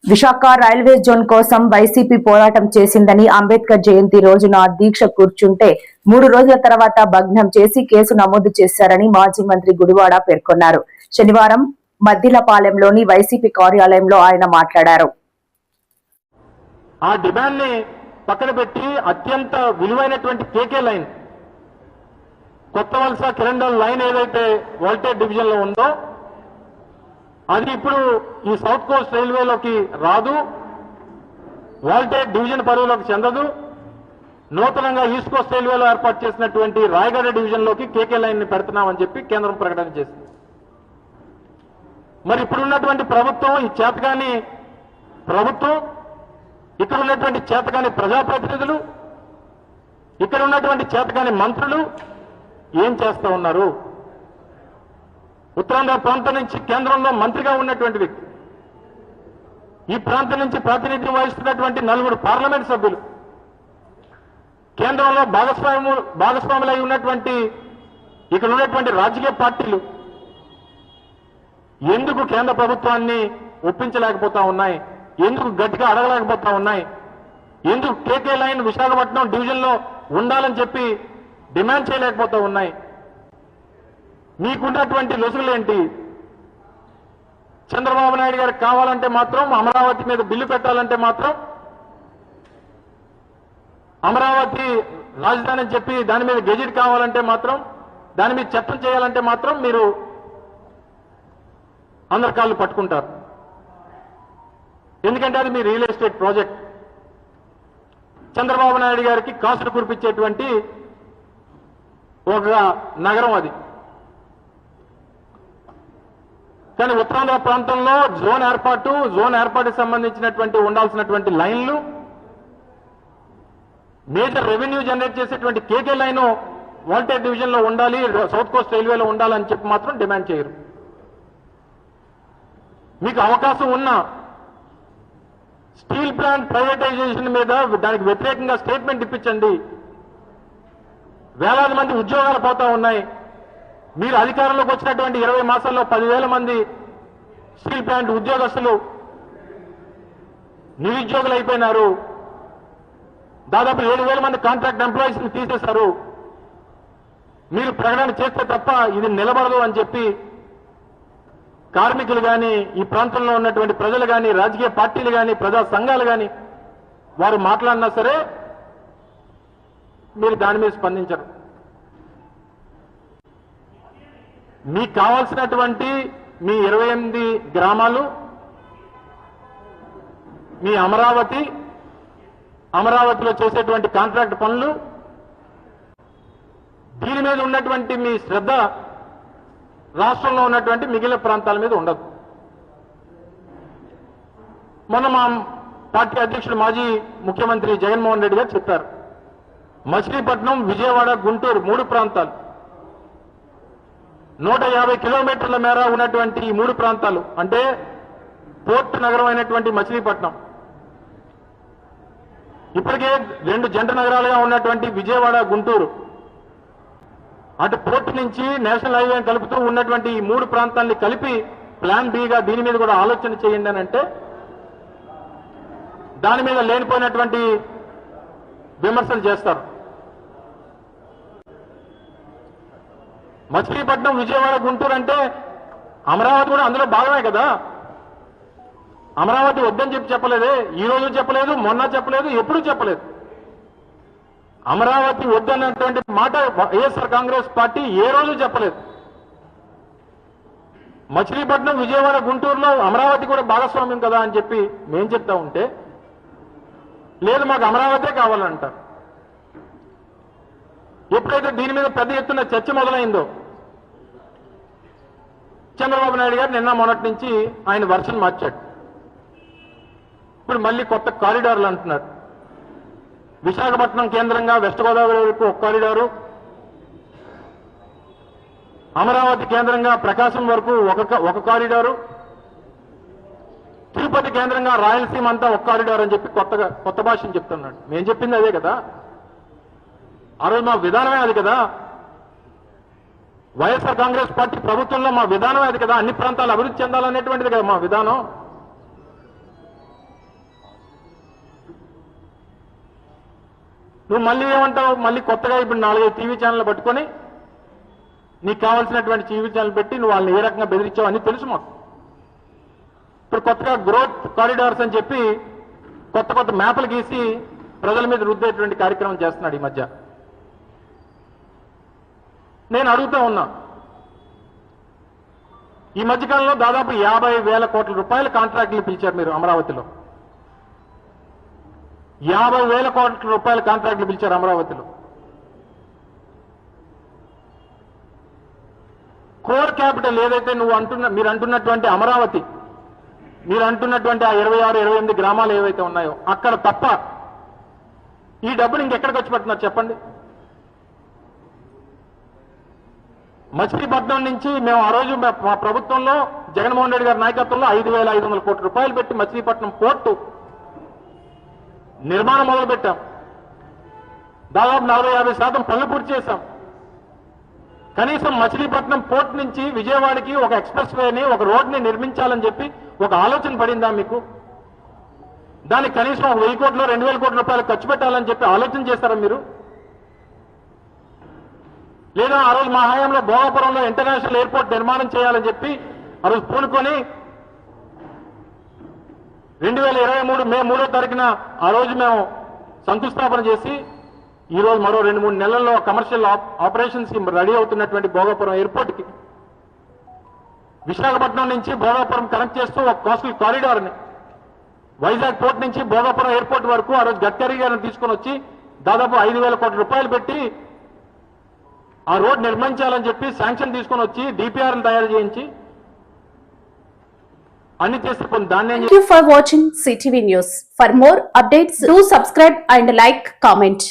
Visakha railway zone కోసం YCP పోరాటం చేసిందని అంబేద్కర్ జయంతి రోజున దీక్ష కూర్చుంటే 3 రోజుల తర్వాత భగ్నం చేసి కేసు నమోదు చేశారని మాజీ మంత్రి గుడివాడ పేర్కొన్నారు. శనివారం మద్దిలపాలెంలోని వైసీపీ కార్యాలయంలో ఆయన మాట్లాడారు. ఆ డిమాండ్ ని పక్కన పెట్టి అత్యంత విలువైనటువంటి కేకే లైన్ కొత్త వలస కిరండల్ లైన్ ఏదైతే వోల్టేజ్ డివిజన్ లో ఉందో అది ఇప్పుడు ఈ సౌత్ కోస్ట్ రైల్వేలోకి రాదు, వోల్టేజ్ డివిజన్ పరిధిలోకి చెందదు. నూతనంగా ఈస్ట్ కోస్ట్ రైల్వేలో ఏర్పాటు చేసినటువంటి రాయగడ డివిజన్ లోకి కేకే లైన్ ని పెడుతున్నామని చెప్పి కేంద్రం ప్రకటన చేసింది. మరి ఇప్పుడున్నటువంటి ప్రభుత్వం, ఈ చేతగాని ప్రభుత్వం, ఇక్కడ ఉన్నటువంటి చేతగాని ప్రజాప్రతినిధులు, ఇక్కడ ఉన్నటువంటి చేతగాని మంత్రులు ఏం చేస్తూ ఉన్నారు? ఉత్తరాంధ్ర ప్రాంతం నుంచి కేంద్రంలో మంత్రిగా ఉన్నటువంటి వ్యక్తి, ఈ ప్రాంతం నుంచి ప్రాతినిధ్యం వహిస్తున్నటువంటి 4 పార్లమెంట్ సభ్యులు, కేంద్రంలో భాగస్వాములై ఉన్నటువంటి ఇక్కడ ఉన్నటువంటి రాజకీయ పార్టీలు ఎందుకు కేంద్ర ప్రభుత్వాన్ని ఒప్పించలేకపోతా ఉన్నాయి? ఎందుకు గట్టిగా అడగలేకపోతా ఉన్నాయి? ఎందుకు కేకే లైన్ విశాఖపట్నం డివిజన్ లో ఉండాలని చెప్పి డిమాండ్ చేయలేకపోతా ఉన్నాయి? మీకున్నటువంటి లొసుగులేంటి? చంద్రబాబు నాయుడు గారికి కావాలంటే మాత్రం అమరావతి మీద బిల్లు పెట్టాలంటే మాత్రం, అమరావతి రాజధాని అని చెప్పి దాని మీద గెజిట్ కావాలంటే మాత్రం, దాని మీద చట్టం చేయాలంటే మాత్రం మీరు అందరి కాళ్ళు పట్టుకుంటారు. ఎందుకంటే అది మీ real estate project. Chandrababu Naidu గారికి కాసులు కురిపించేటువంటి ఒక నగరం అది. కానీ ఉత్తరాంధ్ర ప్రాంతంలో జోన్ ఏర్పాటుకు సంబంధించినటువంటి ఉండాల్సినటువంటి లైన్లు, మేజర్ రెవెన్యూ జనరేట్ చేసేటువంటి కేకే లైన్ వోల్టేజ్ డివిజన్ లో ఉండాలి, సౌత్ కోస్ట్ రైల్వేలో ఉండాలని చెప్పి మాత్రం డిమాండ్ చేయరు. మీకు అవకాశం ఉన్నా స్టీల్ ప్లాంట్ ప్రైవేటైజేషన్ మీద దానికి వ్యతిరేకంగా స్టేట్మెంట్ ఇప్పించండి. వేలాది మంది ఉద్యోగాలు పోతా ఉన్నాయి. మీరు అధికారంలోకి వచ్చినటువంటి 20 మాసాల్లో 10,000 మంది స్టీల్ ప్లాంట్ ఉద్యోగస్తులు నిరుద్యోగులు అయిపోయినారు. దాదాపు 7,000 మంది కాంట్రాక్ట్ ఎంప్లాయీస్ ని తీసేశారు. మీరు ప్రకటన చేస్తే తప్ప ఇది నిలబడదు అని చెప్పి కార్మికులు కానీ, ఈ ప్రాంతంలో ఉన్నటువంటి ప్రజలు కానీ, రాజకీయ పార్టీలు కానీ, ప్రజా సంఘాలు కానీ వారు మాట్లాడినా సరే మీరు దాని మీద స్పందించరు. మీకు కావాల్సినటువంటి మీ 28 గ్రామాలు, మీ అమరావతిలో చేసేటువంటి కాంట్రాక్ట్ పనులు, దీని మీద ఉన్నటువంటి మీ శ్రద్ధ రాష్ట్రంలో ఉన్నటువంటి మిగిలిన ప్రాంతాల మీద ఉండదు. మొన్న మా పార్టీ అధ్యక్షుడు మాజీ ముఖ్యమంత్రి జగన్మోహన్ రెడ్డి గారు చెప్పారు, మచిలీపట్నం, విజయవాడ, గుంటూరు 3 ప్రాంతాలు, 150 కిలోమీటర్ల మేర ఉన్నటువంటి ఈ 3 ప్రాంతాలు అంటే పోర్ట్ నగరం అయినటువంటి మచిలీపట్నం, ఇప్పటికే 2 జంట నగరాలుగా ఉన్నటువంటి విజయవాడ, గుంటూరు, అటు పోర్టు నుంచి నేషనల్ హైవే కలుపుతూ ఉన్నటువంటి ఈ 3 ప్రాంతాలని కలిపి ప్లాన్ బిగా దీని మీద కూడా ఆలోచన చేయండి అని అంటే దాని మీద లేనిపోయినటువంటి విమర్శలు చేస్తారు. మచిలీపట్నం, విజయవాడ, గుంటూరు అంటే అమరావతి కూడా అందులో భాగమే కదా. అమరావతి వద్దని చెప్పలేదే, ఈ రోజు చెప్పలేదు, మొన్న చెప్పలేదు, ఎప్పుడూ చెప్పలేదు. అమరావతి వద్దన్నటువంటి మాట వైఎస్ఆర్ కాంగ్రెస్ పార్టీ ఏ రోజు చెప్పలేదు. మచిలీపట్నం, విజయవాడ, గుంటూరులో అమరావతి కూడా భాగస్వామ్యం కదా అని చెప్పి మేం చెప్తా ఉంటే లేదు మాకు అమరావతే కావాలంటారు. ఎప్పుడైతే దీని మీద పెద్ద ఎత్తున చర్చ మొదలైందో చంద్రబాబు నాయుడు గారు నిన్న మొన్నటి నుంచి ఆయన వర్షన్ మార్చాడు. ఇప్పుడు మళ్ళీ కొత్త కారిడార్లు అంటున్నారు. విశాఖపట్నం కేంద్రంగా వెస్ట్ గోదావరి వరకు ఒక కారిడారు, అమరావతి కేంద్రంగా ప్రకాశం వరకు ఒక కారిడారు, తిరుపతి కేంద్రంగా రాయలసీమ అంతా ఒక కారిడార్ అని చెప్పి కొత్త భాషను చెప్తున్నాడు. మేము చెప్పింది అదే కదా, ఆ రోజు మా విధానమే అది కదా. వైఎస్ఆర్ కాంగ్రెస్ పార్టీ ప్రభుత్వంలో మా విధానమే అది కదా. అన్ని ప్రాంతాలు అభివృద్ధి చెందాలనేటువంటిది కదా మా విధానం. నువ్వు మళ్ళీ ఏమంటావు? మళ్ళీ కొత్తగా ఇప్పుడు 4-5 టీవీ ఛానల్ పట్టుకొని నీకు కావాల్సినటువంటి టీవీ ఛానల్ పెట్టి నువ్వు వాళ్ళని ఏ రకంగా బెదిరించావు అని తెలుసు మాకు. ఇప్పుడు కొత్తగా గ్రోత్ కారిడార్స్ అని చెప్పి కొత్త కొత్త మ్యాప్లు గీసి ప్రజల మీద రుద్దేటువంటి కార్యక్రమం చేస్తున్నాడు ఈ మధ్య. నేను అడుగుతా ఉన్నా, ఈ మధ్యకాలంలో దాదాపు 50,000 కోట్ల రూపాయల కాంట్రాక్టులు పిలిచారు మీరు అమరావతిలో. 50,000 కోట్ల రూపాయల కాంట్రాక్టులు పిలిచారు అమరావతిలో. కోర్ క్యాపిటల్ ఏదైతే మీరు అంటున్నటువంటి అమరావతి, మీరు అంటున్నటువంటి ఆ 26-28 గ్రామాలు ఏవైతే ఉన్నాయో అక్కడ తప్ప ఈ డబ్బులు ఇంకెక్కడ ఖర్చు పెడుతున్నారు చెప్పండి? మచిలీపట్నం నుంచి మేము ఆ రోజు మా ప్రభుత్వంలో జగన్మోహన్ రెడ్డి గారి నాయకత్వంలో 5,500 కోట్ల రూపాయలు పెట్టి మచిలీపట్నం పోర్టు నిర్మాణం మొదలుపెట్టాం. దాదాపు 40-50% పనులు పూర్తి చేశాం. కనీసం మచిలీపట్నం పోర్ట్ నుంచి విజయవాడకి ఒక ఎక్స్ప్రెస్ వేని, ఒక రోడ్ని నిర్మించాలని చెప్పి ఒక ఆలోచన పడిందా మీకు? దానికి కనీసం 1,000 కోట్లు 2,000 కోట్ల రూపాయలు ఖర్చు పెట్టాలని చెప్పి ఆలోచన చేస్తారా మీరు? లేదా ఆ రోజు మా హయాంలో భోగాపురంలో ఇంటర్నేషనల్ ఎయిర్పోర్ట్ నిర్మాణం చేయాలని చెప్పి ఆ రోజు పూనుకొని 2023 మే 3వ తారీఖున ఆ రోజు మేము శంకుస్థాపన చేసి ఈ రోజు మరో 2-3 నెలల్లో కమర్షియల్ ఆపరేషన్స్ కి రెడీ అవుతున్నటువంటి భోగాపురం ఎయిర్పోర్ట్ కి విశాఖపట్నం నుంచి భోగాపురం కనెక్ట్ చేస్తూ ఒక కోస్టల్ కారిడార్ ని వైజాగ్ పోర్ట్ నుంచి భోగాపురం ఎయిర్పోర్ట్ వరకు ఆ రోజు గడ్కరీ గారిని తీసుకొని వచ్చి దాదాపు 5,000 కోట్ల రూపాయలు పెట్టి ఆ రోడ్ నిర్మించాలని చెప్పి శాంక్షన్ తీసుకొని వచ్చి డిపిఆర్ తయారు చేయించి అన్ని చేస్తే దాన్ని Thank you for watching CTV News. For more updates, do subscribe and like, comment.